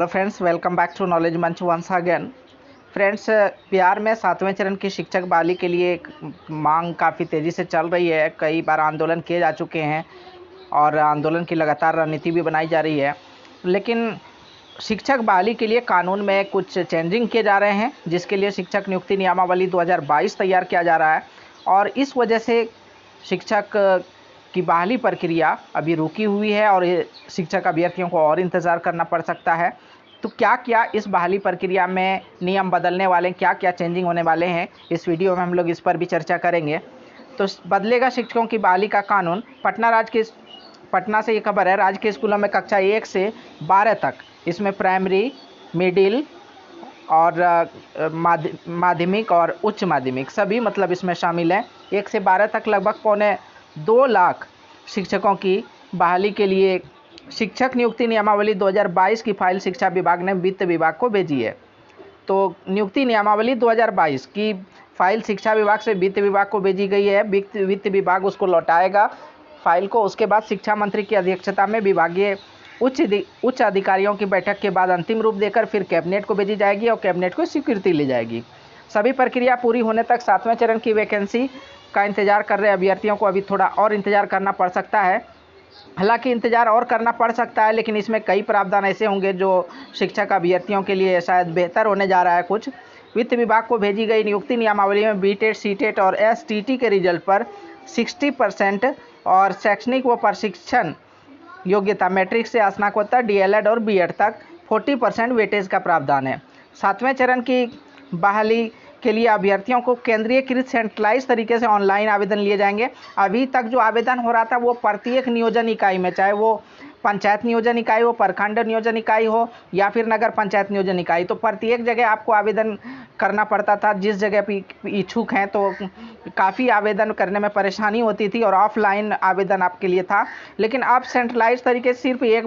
Hello friends, welcome back to knowledge Manch once again. Friends, Bihar में 7वें चरण की शिक्षक बहाली के लिए एक मांग काफ़ी तेज़ी से चल रही है। कई बार आंदोलन किए जा चुके हैं और आंदोलन की लगातार रणनीति भी बनाई जा रही है। लेकिन शिक्षक बहाली के लिए कानून में कुछ चेंजिंग किए जा रहे हैं, जिसके लिए शिक्षक नियुक्ति नियमावली 2022 तैयार किया जा रहा है और इस वजह से शिक्षक की बहाली प्रक्रिया अभी रुकी हुई है और ये शिक्षक अभ्यर्थियों को और इंतज़ार करना पड़ सकता है। तो क्या क्या इस बहाली प्रक्रिया में नियम बदलने वाले हैं, क्या क्या चेंजिंग होने वाले हैं, इस वीडियो में हम लोग इस पर भी चर्चा करेंगे। तो बदलेगा शिक्षकों की बहाली का कानून। पटना से ये खबर है। राज्य के स्कूलों में कक्षा 1 से 12 तक, इसमें प्राइमरी, मिडिल और माध्यमिक और उच्च माध्यमिक सभी मतलब इसमें शामिल हैं। 1 से 12 तक लगभग 2.25 लाख शिक्षकों की बहाली के लिए शिक्षक नियुक्ति नियमावली 2022 की फाइल शिक्षा विभाग ने वित्त विभाग को भेजी है। तो नियुक्ति नियमावली 2022 की फाइल शिक्षा विभाग से वित्त विभाग को भेजी गई है। वित्त विभाग उसको लौटाएगा फाइल को। उसके बाद शिक्षा मंत्री की अध्यक्षता में विभागीय उच्च अधिकारियों की बैठक के बाद अंतिम रूप देकर फिर कैबिनेट को भेजी जाएगी और कैबिनेट को स्वीकृति ली जाएगी। सभी प्रक्रिया पूरी होने तक 7वें चरण की वैकेंसी का इंतजार कर रहे अभ्यर्थियों को अभी थोड़ा और इंतजार करना पड़ सकता है। हालांकि इंतजार और करना पड़ सकता है, लेकिन इसमें कई प्रावधान ऐसे होंगे जो शिक्षक अभ्यर्थियों के लिए शायद बेहतर होने जा रहा है। कुछ वित्त विभाग को भेजी गई नियुक्ति नियमावली में बीटेट, सीटेट और एसटीटी के रिजल्ट पर 60% और शैक्षणिक व प्रशिक्षण योग्यता मैट्रिक से स्नातकोत्तर, डीएलएड और बीएड तक 40% वेटेज का प्रावधान है। 7वें चरण की बहाली के लिए अभ्यर्थियों को केंद्रीयकृत सेंट्रलाइज तरीके से ऑनलाइन आवेदन लिए जाएंगे। अभी तक जो आवेदन हो रहा था वो प्रत्येक नियोजन इकाई में, चाहे वो पंचायत नियोजन इकाई हो, प्रखंड नियोजन इकाई हो या फिर नगर पंचायत नियोजन इकाई, तो प्रत्येक जगह आपको आवेदन करना पड़ता था। जिस जगह पर इच्छुक हैं तो काफ़ी आवेदन करने में परेशानी होती थी और ऑफलाइन आवेदन आपके लिए था। लेकिन अब सेंट्रलाइज तरीके से सिर्फ एक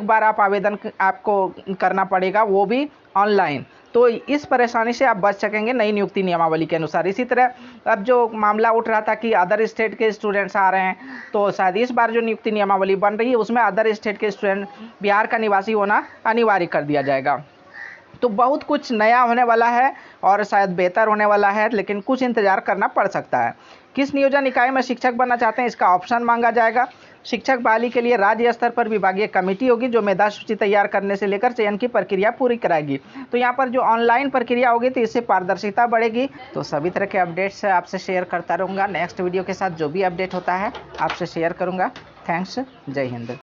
बार आप आवेदन आपको करना पड़ेगा, वो भी ऑनलाइन। तो इस परेशानी से आप बच सकेंगे नई नियुक्ति नियमावली के अनुसार। इसी तरह अब जो मामला उठ रहा था कि अदर स्टेट के स्टूडेंट्स आ रहे हैं, तो शायद इस बार जो नियुक्ति नियमावली बन रही है उसमें अदर स्टेट के स्टूडेंट बिहार का निवासी होना अनिवार्य कर दिया जाएगा। तो बहुत कुछ नया होने वाला है और शायद बेहतर होने वाला है, लेकिन कुछ इंतजार करना पड़ सकता है। किस नियोजन इकाई में शिक्षक बनना चाहते हैं, इसका ऑप्शन मांगा जाएगा। शिक्षक बहाली के लिए राज्य स्तर पर विभागीय कमेटी होगी जो मेधा सूची तैयार करने से लेकर चयन की प्रक्रिया पूरी कराएगी। तो यहाँ पर जो ऑनलाइन प्रक्रिया होगी तो इससे पारदर्शिता बढ़ेगी। तो सभी तरह के अपडेट्स आपसे शेयर करता रहूँगा। नेक्स्ट वीडियो के साथ जो भी अपडेट होता है आपसे शेयर करूँगा। थैंक्स, जय हिंद।